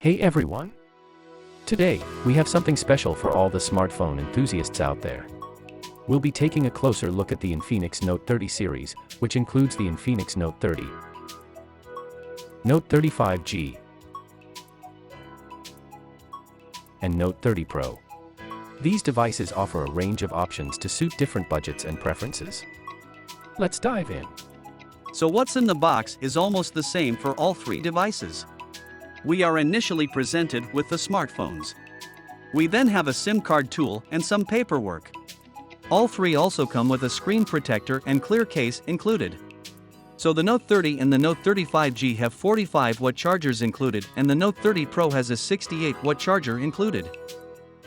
Hey everyone! Today, we have something special for all the smartphone enthusiasts out there. We'll be taking a closer look at the Infinix Note 30 series, which includes the Infinix Note 30, Note 35G, and Note 30 Pro. These devices offer a range of options to suit different budgets and preferences. Let's dive in. So what's in the box is almost the same for all three devices. We are initially presented with the smartphones. We then have a SIM card tool and some paperwork. All three also come with a screen protector and clear case included. So the Note 30 and the Note 35G have 45-watt chargers included, and the Note 30 Pro has a 68-watt charger included.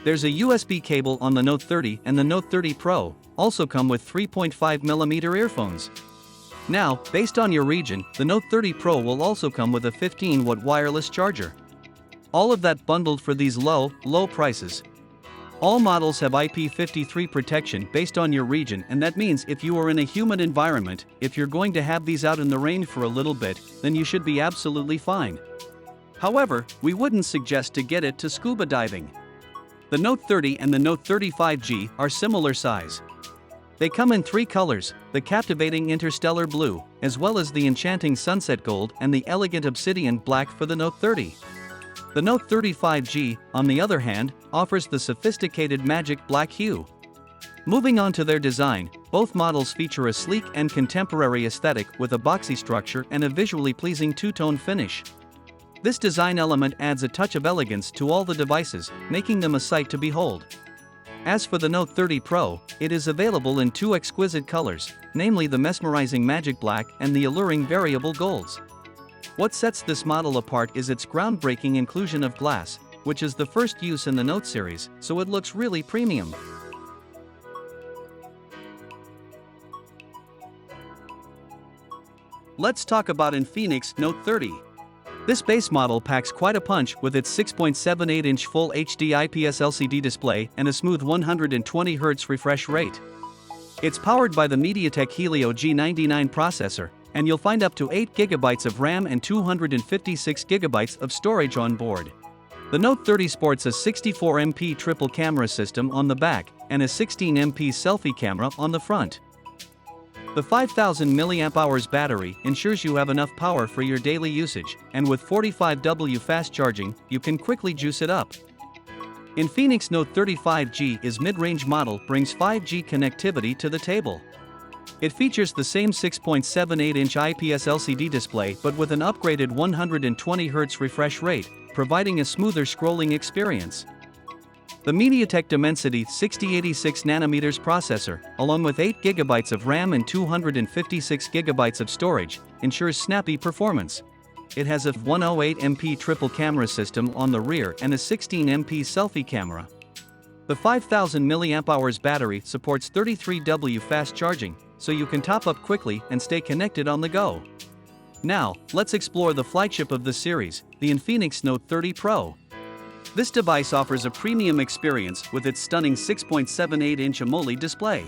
There's a USB cable on the Note 30, and the Note 30 Pro also come with 3.5mm earphones. Now, based on your region, the Note 30 Pro will also come with a 15-watt wireless charger. All of that bundled for these low prices. All models have IP53 protection based on your region, and that means if you are in a humid environment, if you're going to have these out in the rain for a little bit, then you should be absolutely fine. However, we wouldn't suggest to get it to scuba diving. The Note 30 and the Note 35G are similar size. They come in three colors, the captivating interstellar blue, as well as the enchanting sunset gold and the elegant obsidian black for the Note 30. The Note 35G, on the other hand, offers the sophisticated magic black hue. Moving on to their design, both models feature a sleek and contemporary aesthetic with a boxy structure and a visually pleasing two-tone finish. This design element adds a touch of elegance to all the devices, making them a sight to behold. As for the Note 30 Pro, it is available in two exquisite colors, namely the mesmerizing magic black and the alluring variable golds. What sets this model apart is its groundbreaking inclusion of glass, which is the first use in the Note series, so it looks really premium. Let's talk about Infinix Note 30. This base model packs quite a punch with its 6.78-inch Full HD IPS LCD display and a smooth 120Hz refresh rate. It's powered by the MediaTek Helio G99 processor, and you'll find up to 8GB of RAM and 256GB of storage on board. The Note 30 sports a 64MP triple camera system on the back and a 16MP selfie camera on the front. The 5000 mAh battery ensures you have enough power for your daily usage, and with 45W fast charging, you can quickly juice it up. Infinix Note 35G mid-range model brings 5G connectivity to the table. It features the same 6.78-inch IPS LCD display but with an upgraded 120Hz refresh rate, providing a smoother scrolling experience. The MediaTek Dimensity 6086nm processor, along with 8GB of RAM and 256GB of storage, ensures snappy performance. It has a 108MP triple camera system on the rear and a 16MP selfie camera. The 5000 mAh battery supports 33W fast charging, so you can top up quickly and stay connected on the go. Now, let's explore the flagship of the series, the Infinix Note 30 Pro. This device offers a premium experience with its stunning 6.78-inch AMOLED display.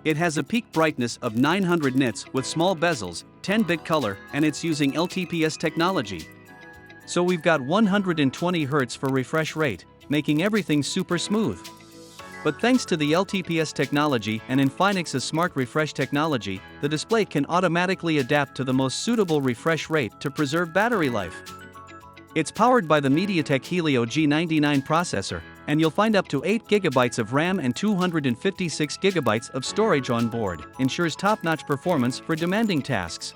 It has a peak brightness of 900 nits with small bezels, 10-bit color, and it's using LTPS technology. So we've got 120 Hz for refresh rate, making everything super smooth. But thanks to the LTPS technology and Infinix's Smart Refresh technology, the display can automatically adapt to the most suitable refresh rate to preserve battery life. It's powered by the MediaTek Helio G99 processor, and you'll find up to 8GB of RAM and 256GB of storage on board, ensures top-notch performance for demanding tasks.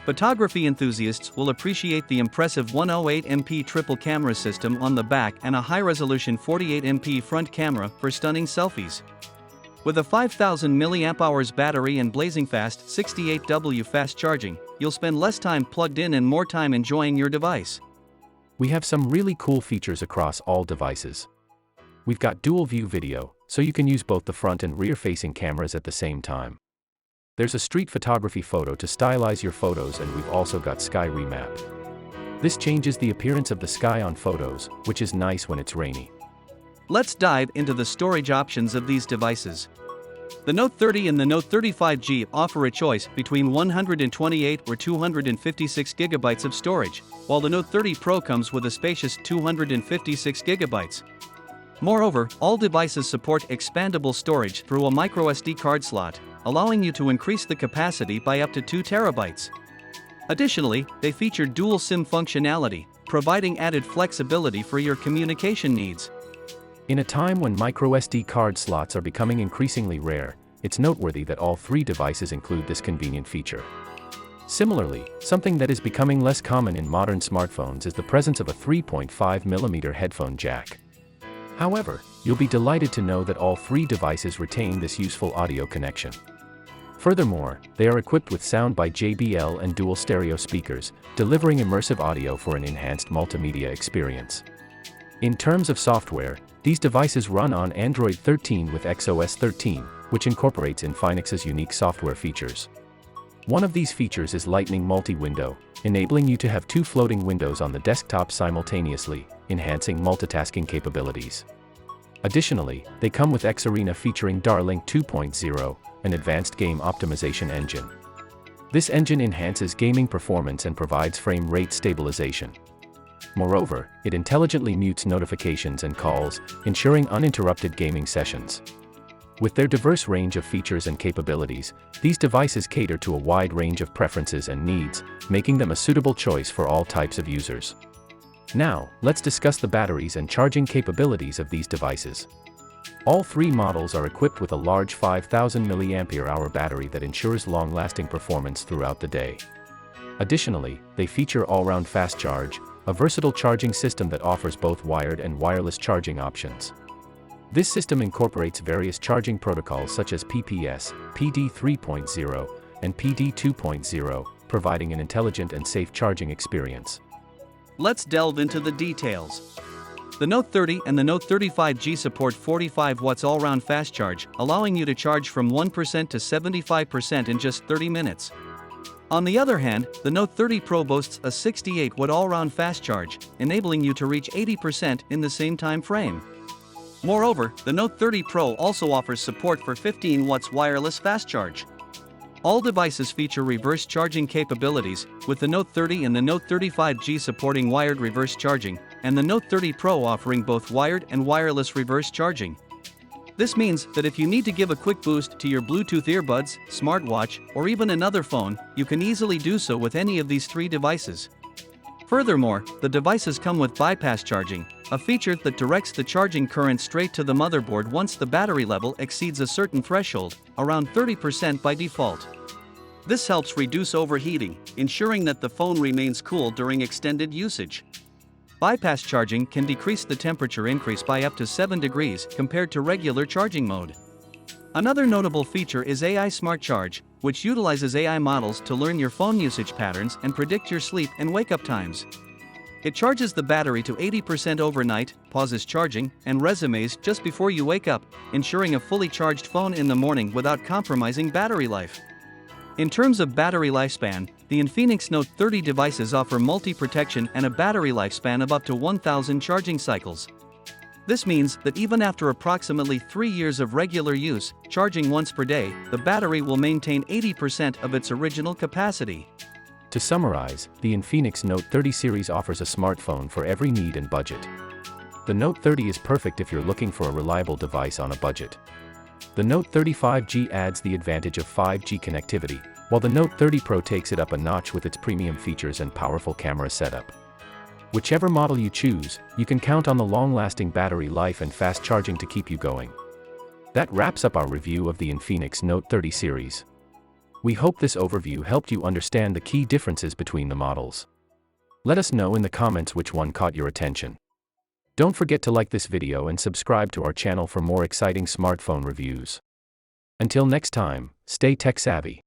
Photography enthusiasts will appreciate the impressive 108MP triple camera system on the back and a high-resolution 48MP front camera for stunning selfies. With a 5000 mAh battery and blazing fast 68W fast charging, you'll spend less time plugged in and more time enjoying your device. We have some really cool features across all devices. We've got dual view video, so you can use both the front and rear-facing cameras at the same time. There's a street photography photo to stylize your photos, and we've also got sky remap. This changes the appearance of the sky on photos, which is nice when it's rainy. Let's dive into the storage options of these devices. The Note 30 and the Note 35G offer a choice between 128 or 256 GB of storage, while the Note 30 Pro comes with a spacious 256 GB. Moreover, all devices support expandable storage through a microSD card slot, allowing you to increase the capacity by up to 2 TB. Additionally, they feature dual SIM functionality, providing added flexibility for your communication needs. In a time when microSD card slots are becoming increasingly rare, it's noteworthy that all three devices include this convenient feature. Similarly, something that is becoming less common in modern smartphones is the presence of a 3.5mm headphone jack. However, you'll be delighted to know that all three devices retain this useful audio connection. Furthermore, they are equipped with sound by JBL and dual stereo speakers, delivering immersive audio for an enhanced multimedia experience. In terms of software, these devices run on Android 13 with XOS 13, which incorporates Infinix's unique software features. One of these features is Lightning Multi-Window, enabling you to have two floating windows on the desktop simultaneously, enhancing multitasking capabilities. Additionally, they come with X-Arena featuring Darlink 2.0, an advanced game optimization engine. This engine enhances gaming performance and provides frame rate stabilization. Moreover, it intelligently mutes notifications and calls, ensuring uninterrupted gaming sessions. With their diverse range of features and capabilities, these devices cater to a wide range of preferences and needs, making them a suitable choice for all types of users. Now, let's discuss the batteries and charging capabilities of these devices. All three models are equipped with a large 5000 mAh battery that ensures long-lasting performance throughout the day. Additionally, they feature all-round fast charge, a versatile charging system that offers both wired and wireless charging options. This system incorporates various charging protocols such as PPS, PD 3.0, and PD 2.0, providing an intelligent and safe charging experience. Let's delve into the details. The Note 30 and the Note 35G support 45 watts all-round fast charge, allowing you to charge from 1% to 75% in just 30 minutes. On the other hand, the Note 30 Pro boasts a 68 watt all-round fast charge, enabling you to reach 80% in the same time frame. Moreover, the Note 30 Pro also offers support for 15 watts wireless fast charge. All devices feature reverse charging capabilities, with the Note 30 and the Note 35G supporting wired reverse charging, and the Note 30 Pro offering both wired and wireless reverse charging. This means that if you need to give a quick boost to your Bluetooth earbuds, smartwatch, or even another phone, you can easily do so with any of these three devices. Furthermore, the devices come with bypass charging, a feature that directs the charging current straight to the motherboard once the battery level exceeds a certain threshold, around 30% by default. This helps reduce overheating, ensuring that the phone remains cool during extended usage. Bypass charging can decrease the temperature increase by up to 7 degrees compared to regular charging mode. Another notable feature is AI Smart Charge, which utilizes AI models to learn your phone usage patterns and predict your sleep and wake-up times. It charges the battery to 80% overnight, pauses charging, and resumes just before you wake up, ensuring a fully charged phone in the morning without compromising battery life. In terms of battery lifespan, the Infinix Note 30 devices offer multi-protection and a battery lifespan of up to 1000 charging cycles. This means that even after approximately 3 years of regular use, charging once per day, the battery will maintain 80% of its original capacity. To summarize, the Infinix Note 30 series offers a smartphone for every need and budget. The Note 30 is perfect if you're looking for a reliable device on a budget. The Note 35G adds the advantage of 5G connectivity, while the Note 30 Pro takes it up a notch with its premium features and powerful camera setup. Whichever model you choose, you can count on the long-lasting battery life and fast charging to keep you going. That wraps up our review of the Infinix Note 30 series. We hope this overview helped you understand the key differences between the models. Let us know in the comments which one caught your attention. Don't forget to like this video and subscribe to our channel for more exciting smartphone reviews. Until next time, stay tech-savvy.